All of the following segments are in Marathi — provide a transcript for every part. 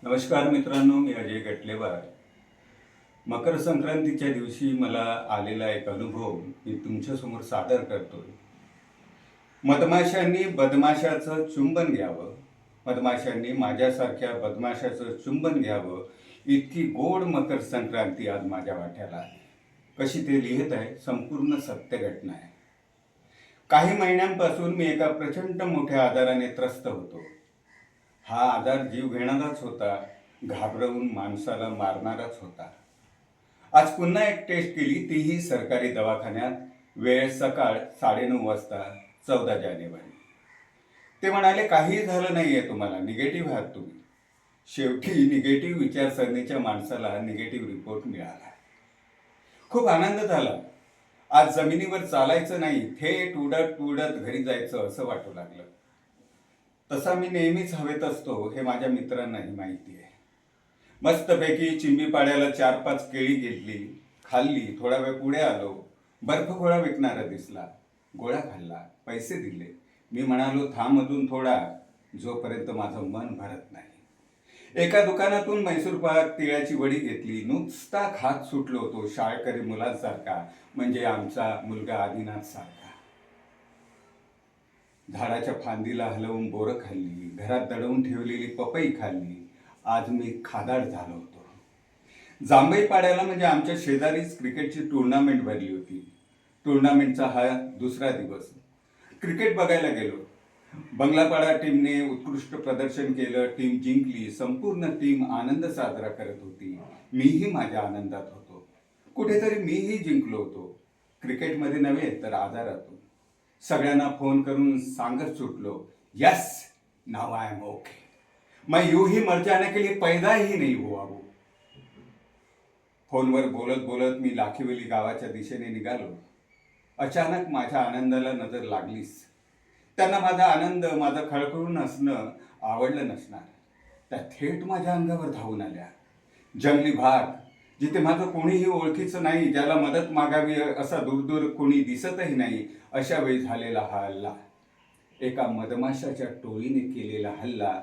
नमस्कार मित्रांनो, मी अजय गटलेवार. मकर संक्रांतीच्या दिवशी मला आलेला एक अनुभव मी तुमच्यासमोर सादर करतोय. मधमाशांनी बदमाशाचं चुंबन घ्यावं, मधमाशांनी माझ्यासारख्या बदमाशाचं चुंबन घ्यावं, इतकी गोड मकर संक्रांती आज माझ्या वाट्याला आहे. कशी ते लिहित आहे, संपूर्ण सत्य घटना आहे. काही महिन्यांपासून मी एका प्रचंड मोठ्या आजाराने त्रस्त होतो. हा आजार जीव घेणाराच होता, घाबरवून माणसाला मारणाराच होता. आज पुन्हा एक टेस्ट केली, तीही सरकारी दवाखान्यात. वेळ सकाळ 9:30 वाजता, 14 जानेवारी. ते म्हणाले, काहीही झालं नाहीये तुम्हाला, निगेटिव्ह आहात तुम्ही. शेवटी निगेटिव्ह विचारसरणीच्या माणसाला निगेटिव्ह रिपोर्ट मिळाला. खूप आनंद झाला. आज जमिनीवर चालायचं नाही, थेट उडत उडत घरी जायचं असं वाटू लागलं. तसा मी नेहमीच हवेत असतो हे माझ्या मित्रांनाही माहिती आहे. मस्तपैकी चिंबीपाड्याला 4-5 केळी घेतली, खाल्ली. थोडा वेळ पुढे आलो, बर्फ गोळा विकणारा दिसला. गोळा खाल्ला, पैसे दिले. मी म्हणालो, थांब अजून थोडा, जोपर्यंत माझं मन भरत नाही. एका दुकानातून मैसूर पाक, तिळाची वडी घेतली. नुसता खात सुटलो होतो, शाळकरी मुलांसारखा, म्हणजे आमचा मुलगा आदिनाथ सारखा. झाडाच्या फांदीला हलवून बोरं खाल्ली, घरात दडवून ठेवलेली पपई खाल्ली. आज मी खादाड झालो होतो. जांभई पाड्याला म्हणजे आमच्या शेजारीच क्रिकेटची टुर्नामेंट भरली होती. टुर्नामेंटचा हा दुसरा दिवस. क्रिकेट बघायला गेलो. बंगलापाडा टीमने उत्कृष्ट प्रदर्शन केलं, टीम जिंकली. संपूर्ण टीम आनंद साजरा करत होती. मीही माझ्या आनंदात होतो. कुठेतरी मीही जिंकलो होतो, क्रिकेटमध्ये नव्हे तर आजारातून. सगळ्यांना फोन करून सांगत सुटलो, yes, now I am okay, मैं यूं ही मर जाने के लिए पैदा ही नहीं हुआ वो. फोनवर बोलत बोलत मी लाखीवली गावाच्या दिशेने निघालो. अचानक माझ्या आनंदाला नजर लागलीच. त्यांना माझा आनंद, माझं खळखळून हसणं आवडलं नसणार. त्या थेट माझ्या अंगावर धावून आल्या. जंगली भाग, जिथे माझं कोणीही ओळखीचं नाही, ज्याला मदत मागावी असा दूर कोणी दिसतही नाही, अशा वेळी झालेला हा हल्ला. एका मधमाशाच्या टोळीने केलेला हल्ला.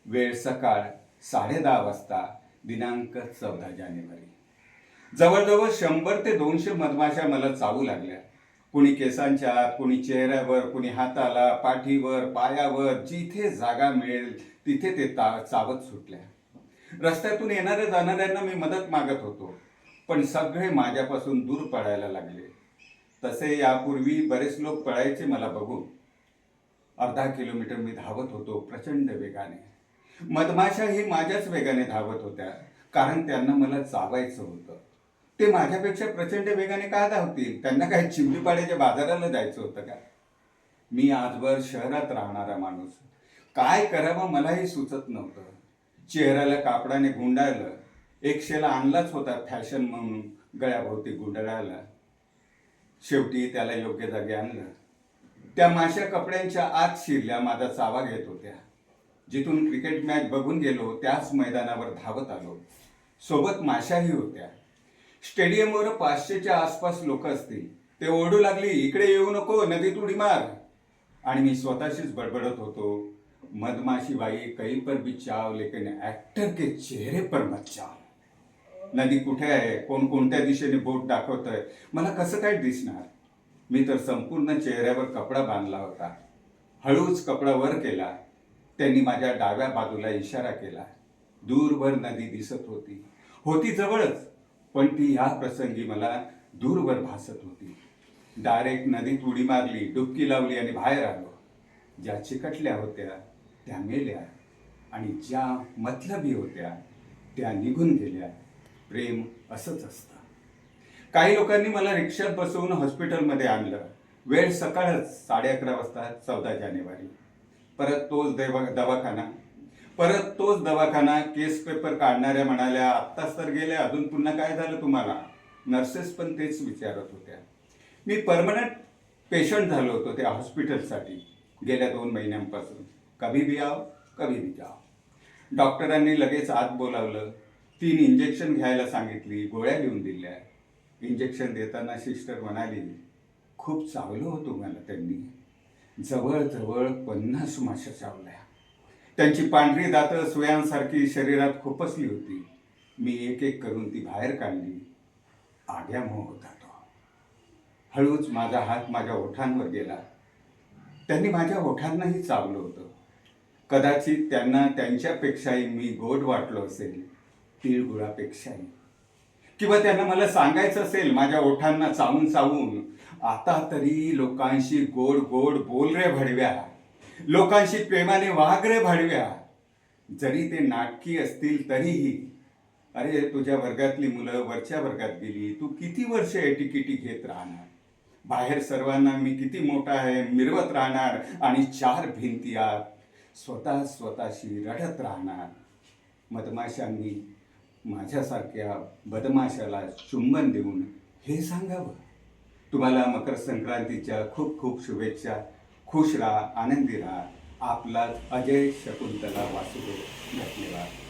वेळ सकाळ 10:30 वाजता, दिनांक 14 जानेवारी. जवळजवळ 100 ते 200 मधमाशा मला चावू लागल्या. कुणी केसांच्या आत, कुणी चेहऱ्यावर, कुणी हाताला, पाठीवर, पायावर, जिथे जागा मिळेल तिथे ते चावत सुटल्या. रस्त्यातून येणाऱ्या जाणाऱ्यांना मी मदत मागत होतो, पण सगळे माझ्यापासून दूर पळायला लागले. तसे यापूर्वी बरेच लोक पळायचे मला बघून. अर्धा किलोमीटर मी धावत होतो प्रचंड वेगाने. मधमाशाही माझ्याच वेगाने धावत होत्या, कारण त्यांना मला चावायचं होतं. ते माझ्यापेक्षा प्रचंड वेगाने का धावतील? त्यांना काय चिंबीपाड्याच्या बाजाराला जायचं होतं का? मी आजवर शहरात राहणारा माणूस, काय करावं मलाही सुचत नव्हतं. चेहऱ्याला कापडाने गुंडाळलं. एक शेला आणलाच होता फॅशन म्हणून गळ्याभोवती गुंडाळायला. शेवटी त्याला योग्य जागी आणलं. त्या माश्या कपड्यांच्या आत शिरल्या, माझा चावा घेत होत्या. जिथून क्रिकेट मॅच बघून गेलो त्याच मैदानावर धावत आलो. सोबत माशाही होत्या. स्टेडियमवर 500च्या आसपास लोक असतील. ते ओरडू लागली, इकडे येऊ नको, नदीत उडी मार. आणि मी स्वतःशीच बडबडत होतो, मधमाशी बाई, कहीं पर भी चाव, लेकिन ऍक्टर के चेहरे पर मत चाव. नदी कुठे आहे, कोण कोणत्या दिशेने बोट दाखवतंय, मला कसं काय दिसणार? मी तर संपूर्ण चेहऱ्यावर कपडा बांधला होता. हळूच कपडा वर केला. त्यांनी माझ्या डाव्या बाजूला इशारा केला. दूरवर नदी दिसत होती. होती जवळच, पण ती या प्रसंगी मला दूरवर भासत होती. डायरेक्ट नदीत उडी मारली, डुबकी लावली आणि बाहेर आलो. ज्या चिकटल्या होत्या त्या मेल्या, आणि ज्या मतलबी होत्या त्या निघून गेल्या. प्रेम असंच असतं. काही लोकांनी मला रिक्षात बसवून हॉस्पिटलमध्ये आणलं. वेळ सकाळच 11:30 वाजता, 14 जानेवारी. परत तोच दवाखाना. केस पेपर काढणाऱ्या म्हणाल्या, आत्ताच तर गेल्या, अजून पुन्हा काय झालं तुम्हाला? नर्सेस पण तेच विचारत होत्या. मी परमनंट पेशंट झालो होतो त्या हॉस्पिटलसाठी गेल्या 2 महिन्यांपासून. कभी भी आओ, कभी भी जाओ. डॉक्टरांनी लगेच आत बोलावलं. 3 इंजेक्शन घ्यायला सांगितली, गोळ्या लिहून दिल्या. इंजेक्शन देताना सिस्टर म्हणाली, खूप चावलं होतं मला त्यांनी. जवळजवळ 50 माश्या चावल्या. त्यांची पांढरी दातं सुयांसारखी शरीरात खुपसली होती. मी एक एक करून ती बाहेर काढली. आग्यामोह होता तो. हळूच माझा हात माझ्या ओठांवर गेला. त्यांनी माझ्या ओठांनाही चावलं होतं. कदाचित त्यांना त्यांच्यापेक्षाही मी गोड वाटलो असेल, तिळगुळापेक्षाही. किंवा त्यांना मला सांगायचं असेल माझ्या ओठांना चावून चावून, आता तरी लोकांशी गोड गोड बोल रे भडव्या, लोकांशी प्रेमाने वाग रे भडव्या. जरी ते नाटकी असतील तरीही. अरे तुझ्या वर्गातली मुलं वरच्या वर्गात गेली, तू किती वर्ष एटीकिटी घेत राहणार? बाहेर सर्वांना मी किती मोठा आहे मिरवत राहणार आणि चार भिंतीयात स्वतःशी रडत राहणार. मधमाशांनी माझ्यासारख्या बदमाशाला चुंबन देऊन हे सांगावं. तुम्हाला मकर संक्रांतीच्या खूप खूप शुभेच्छा. खुश राहा, आनंदी राहा. आपला अजय शकुंतला वासुदेव. धन्यवाद.